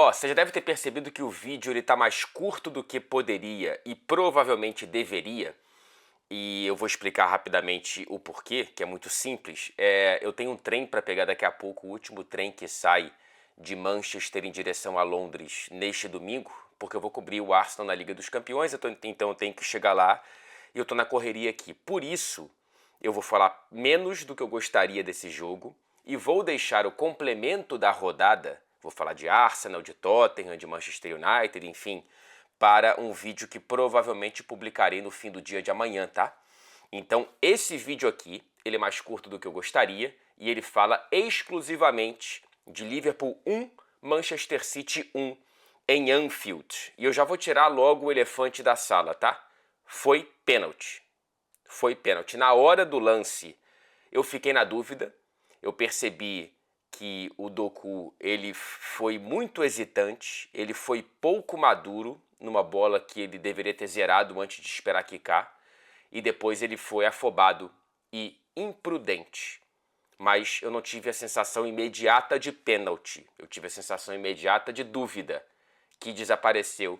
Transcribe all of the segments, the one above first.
Ó, você já deve ter percebido que o vídeo ele tá mais curto do que poderia e provavelmente deveria. E eu vou explicar rapidamente o porquê, que é muito simples. Eu tenho um trem para pegar daqui a pouco, o último trem que sai de Manchester em direção a Londres neste domingo, porque eu vou cobrir o Arsenal na Liga dos Campeões, então eu tenho que chegar lá e eu tô na correria aqui. Por isso, eu vou falar menos do que eu gostaria desse jogo e vou deixar o complemento da rodada, vou falar de Arsenal, de Tottenham, de Manchester United, enfim, para um vídeo que provavelmente publicarei no fim do dia de amanhã, tá? Então, esse vídeo aqui, ele é mais curto do que eu gostaria e ele fala exclusivamente de Liverpool 1, Manchester City 1 em Anfield. E eu já vou tirar logo o elefante da sala, tá? Foi pênalti. Foi pênalti. Na hora do lance, eu fiquei na dúvida. Eu percebi que o Doku ele foi muito hesitante, ele foi pouco maduro numa bola que ele deveria ter zerado antes de esperar quicar, e depois ele foi afobado e imprudente. Mas eu não tive a sensação imediata de pênalti, eu tive a sensação imediata de dúvida, que desapareceu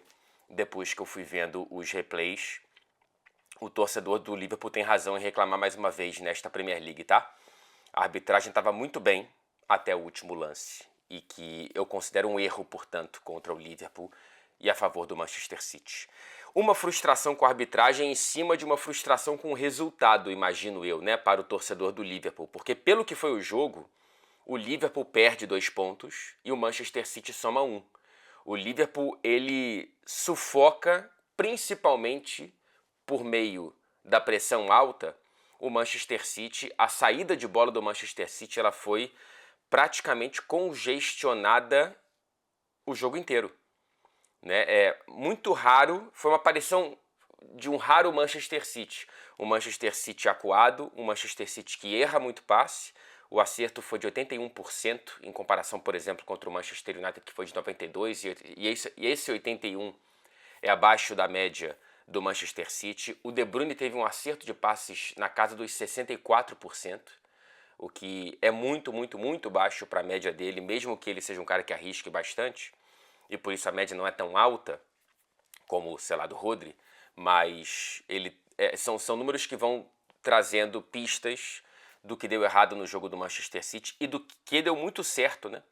depois que eu fui vendo os replays. O torcedor do Liverpool tem razão em reclamar mais uma vez nesta Premier League, tá? A arbitragem estava muito bem até o último lance e que eu considero um erro, portanto, contra o Liverpool e a favor do Manchester City. Uma frustração com a arbitragem em cima de uma frustração com o resultado, imagino eu, né, para o torcedor do Liverpool, porque pelo que foi o jogo, o Liverpool perde 2 pontos e o Manchester City soma 1. O Liverpool, ele sufoca principalmente por meio da pressão alta o Manchester City. A saída de bola do Manchester City ela foi praticamente congestionada o jogo inteiro, né? É muito raro, foi uma aparição de um raro Manchester City. Um Manchester City acuado, um Manchester City que erra muito passe. O acerto foi de 81% em comparação, por exemplo, contra o Manchester United, que foi de 92%, e esse 81% é abaixo da média do Manchester City. O De Bruyne teve um acerto de passes na casa dos 64%, o que é muito, muito, muito baixo para a média dele, mesmo que ele seja um cara que arrisque bastante, e por isso a média não é tão alta como, sei lá, do Rodri, mas são números que vão trazendo pistas do que deu errado no jogo do Manchester City e do que deu muito certo, né,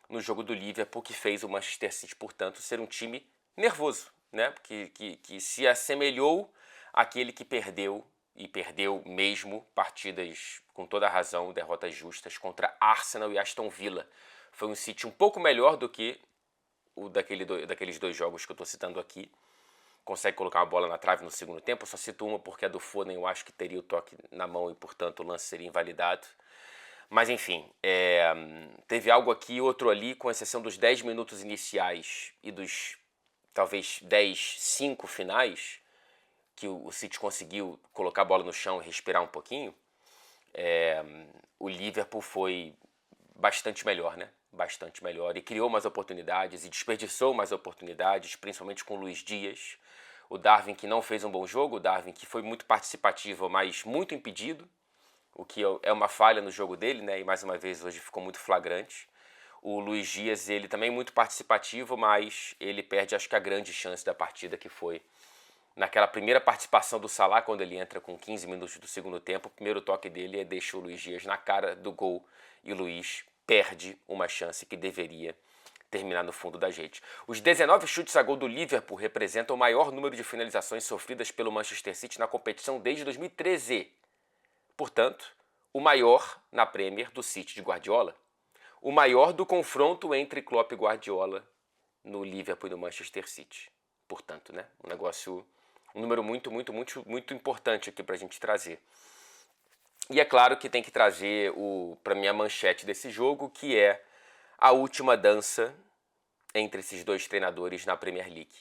no jogo do Liverpool, que fez o Manchester City, portanto, ser um time nervoso, né, que se assemelhou àquele que perdeu, e perdeu mesmo, partidas com toda a razão, derrotas justas contra Arsenal e Aston Villa. Foi um City um pouco melhor do que o daqueles 2 jogos que eu estou citando aqui. Consegue colocar uma bola na trave no segundo tempo. Eu só cito uma porque a do Foden eu acho que teria o toque na mão e, portanto, o lance seria invalidado. Mas, enfim, teve algo aqui e outro ali, com exceção dos 10 minutos iniciais e dos, talvez, 5 finais, que o City conseguiu colocar a bola no chão e respirar um pouquinho. O Liverpool foi bastante melhor, né? Bastante melhor. E criou mais oportunidades e desperdiçou mais oportunidades, principalmente com o Luís Dias. O Darwin, que não fez um bom jogo, o Darwin, que foi muito participativo, mas muito impedido, o que é uma falha no jogo dele, né? E mais uma vez hoje ficou muito flagrante. O Luís Dias, ele também muito participativo, mas ele perde, acho que a grande chance da partida, que foi naquela primeira participação do Salah, quando ele entra com 15 minutos do segundo tempo. O primeiro toque dele deixa o Luís Dias na cara do gol e o Luís perde uma chance que deveria terminar no fundo da rede. Os 19 chutes a gol do Liverpool representam o maior número de finalizações sofridas pelo Manchester City na competição desde 2013. Portanto, o maior na Premier do City de Guardiola. O maior do confronto entre Klopp e Guardiola no Liverpool e no Manchester City. Portanto, né, um número muito, muito, muito, muito importante aqui para a gente trazer. E é claro que tem que trazer para mim a manchete desse jogo, que é a última dança entre esses 2 treinadores na Premier League.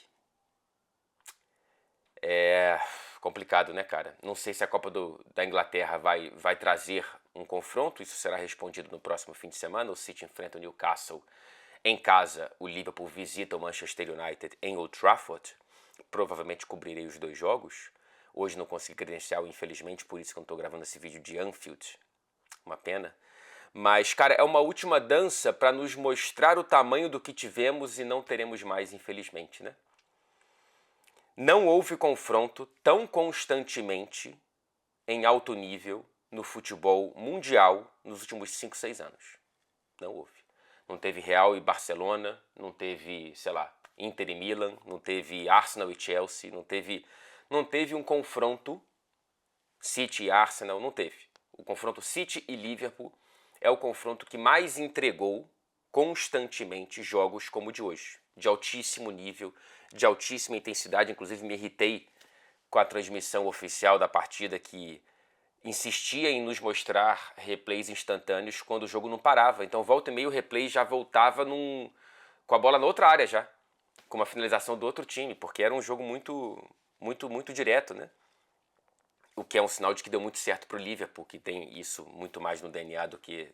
É complicado, né, cara? Não sei se a Copa da Inglaterra vai trazer um confronto, isso será respondido no próximo fim de semana. O City enfrenta o Newcastle em casa, o Liverpool visita o Manchester United em Old Trafford. Provavelmente cobrirei os 2 jogos. Hoje não consegui credencial, infelizmente, por isso que eu não estou gravando esse vídeo de Anfield. Uma pena. Mas, cara, é uma última dança para nos mostrar o tamanho do que tivemos e não teremos mais, infelizmente, né? Não houve confronto tão constantemente em alto nível no futebol mundial nos últimos 5, 6 anos. Não houve. Não teve Real e Barcelona, não teve, sei lá, Inter e Milan, não teve Arsenal e Chelsea, não teve um confronto City e Arsenal, não teve. O confronto City e Liverpool é o confronto que mais entregou constantemente jogos como o de hoje, de altíssimo nível, de altíssima intensidade. Inclusive me irritei com a transmissão oficial da partida, que insistia em nos mostrar replays instantâneos quando o jogo não parava. Então volta e meia o replay já voltava com a bola na outra área já, com uma finalização do outro time, porque era um jogo muito direto, né? O que é um sinal de que deu muito certo para o Liverpool, que tem isso muito mais no DNA do que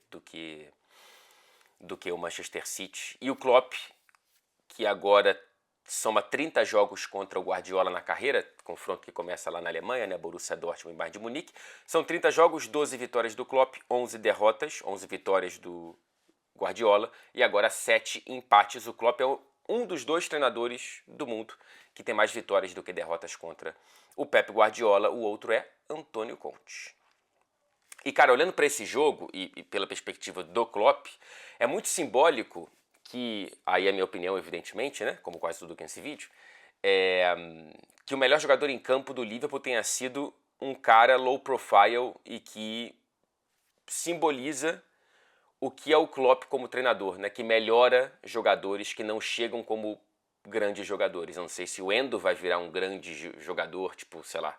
o Manchester City. E o Klopp, que agora soma 30 jogos contra o Guardiola na carreira, confronto que começa lá na Alemanha, né, Borussia Dortmund e Bayern de Munique. São 30 jogos, 12 vitórias do Klopp, 11 derrotas, 11 vitórias do Guardiola e agora 7 empates. O Klopp é um dos 2 treinadores do mundo que tem mais vitórias do que derrotas contra o Pep Guardiola. O outro é Antônio Conte. E, cara, olhando para esse jogo e pela perspectiva do Klopp, é muito simbólico que, aí é a minha opinião, evidentemente, né, como quase tudo que nesse vídeo, que o melhor jogador em campo do Liverpool tenha sido um cara low profile e que simboliza o que é o Klopp como treinador, né, que melhora jogadores que não chegam como grandes jogadores. Eu não sei se o Endo vai virar um grande jogador, tipo, sei lá,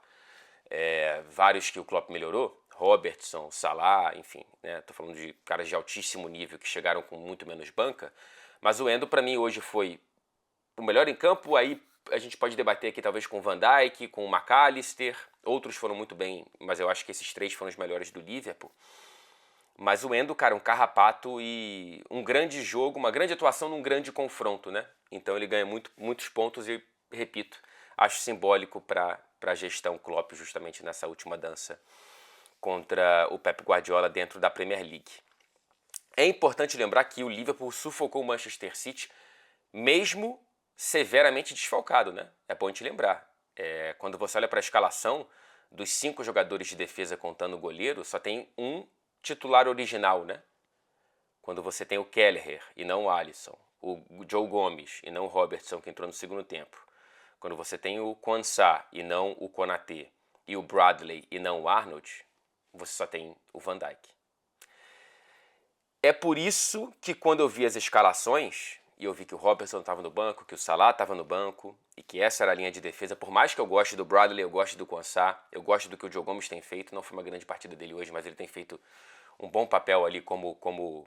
vários que o Klopp melhorou, Robertson, Salah, enfim, né? Tô falando de caras de altíssimo nível que chegaram com muito menos banca, mas o Endo para mim hoje foi o melhor em campo. Aí a gente pode debater aqui talvez com o Van Dijk, com o McAllister, outros foram muito bem, mas eu acho que esses 3 foram os melhores do Liverpool. Mas o Endo, cara, um carrapato e um grande jogo, uma grande atuação num grande confronto, né? Então ele ganha muitos pontos e, repito, acho simbólico para a gestão Klopp justamente nessa última dança contra o Pep Guardiola dentro da Premier League. É importante lembrar que o Liverpool sufocou o Manchester City mesmo severamente desfalcado, né? É bom a gente lembrar. Quando você olha para a escalação, dos 5 jogadores de defesa contando o goleiro, só tem um titular original, né? Quando você tem o Kelleher e não o Alisson, o Joe Gomes e não o Robertson, que entrou no segundo tempo, quando você tem o Quansah e não o Konaté, e o Bradley e não o Arnold, você só tem o Van Dijk. É por isso que quando eu vi as escalações, e eu vi que o Robertson estava no banco, que o Salah estava no banco, e que essa era a linha de defesa, por mais que eu goste do Bradley, eu gosto do Quansah, eu gosto do que o Joe Gomes tem feito, não foi uma grande partida dele hoje, mas ele tem feito um bom papel ali como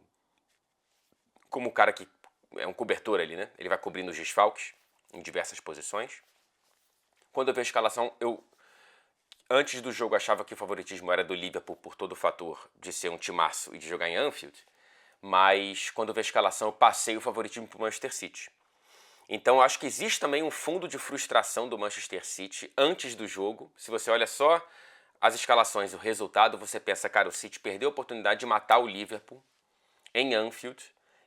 cara que é um cobertor ali, né? Ele vai cobrindo os desfalques em diversas posições. Quando eu vi a escalação, eu antes do jogo achava que o favoritismo era do Liverpool por todo o fator de ser um timaço e de jogar em Anfield, mas quando eu vi a escalação eu passei o favoritismo para o Manchester City. Então eu acho que existe também um fundo de frustração do Manchester City antes do jogo. Se você olha só as escalações, o resultado, você pensa, cara, o City perdeu a oportunidade de matar o Liverpool em Anfield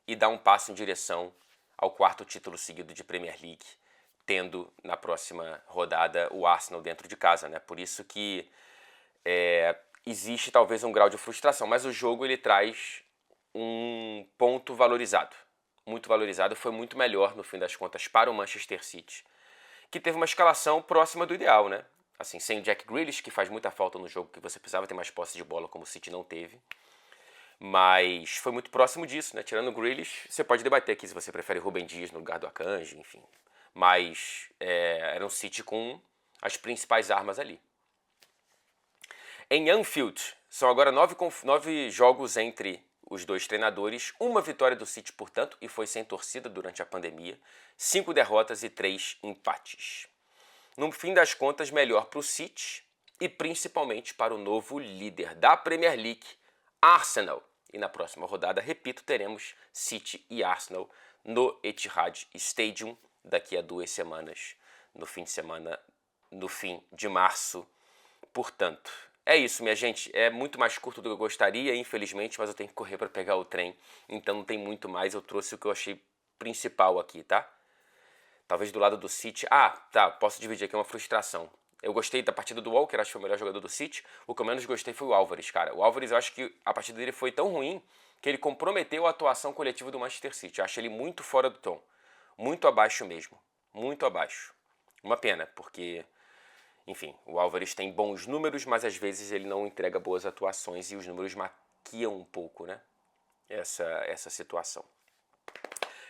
e dar um passo em direção ao 4º título seguido de Premier League, tendo na próxima rodada o Arsenal dentro de casa, né? Por isso que existe talvez um grau de frustração, mas o jogo ele traz um ponto valorizado, muito valorizado, foi muito melhor no fim das contas para o Manchester City, que teve uma escalação próxima do ideal, né? Assim, sem o Jack Grealish, que faz muita falta no jogo, que você precisava ter mais posse de bola, como o City não teve. Mas foi muito próximo disso, né? Tirando o Grealish, você pode debater aqui se você prefere Rúben Dias no lugar do Akanji, enfim. Mas era um City com as principais armas ali. Em Anfield, são agora 9 jogos entre os 2 treinadores, uma vitória do City, portanto, e foi sem torcida durante a pandemia, 5 derrotas e 3 empates. No fim das contas, melhor para o City e principalmente para o novo líder da Premier League, Arsenal. E na próxima rodada, repito, teremos City e Arsenal no Etihad Stadium daqui a 2 semanas, no fim de semana, no fim de março. Portanto, É isso, minha gente. É muito mais curto do que eu gostaria, infelizmente, mas eu tenho que correr para pegar o trem. Então não tem muito mais. Eu trouxe o que eu achei principal aqui, tá? Talvez do lado do City. Ah, tá. Posso dividir aqui uma frustração. Eu gostei da partida do Walker, acho que foi o melhor jogador do City. O que eu menos gostei foi o Álvares, cara. O Álvares, eu acho que a partida dele foi tão ruim que ele comprometeu a atuação coletiva do Manchester City. Eu acho ele muito fora do tom. Muito abaixo mesmo. Muito abaixo. Uma pena, porque, enfim, o Álvares tem bons números, mas às vezes ele não entrega boas atuações e os números maquiam um pouco, né? Essa situação.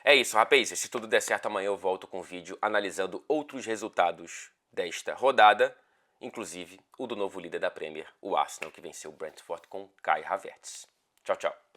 É isso, rapazes. Se tudo der certo, amanhã eu volto com um vídeo analisando outros resultados desta rodada, inclusive o do novo líder da Premier, o Arsenal, que venceu o Brentford com Kai Havertz. Tchau, tchau.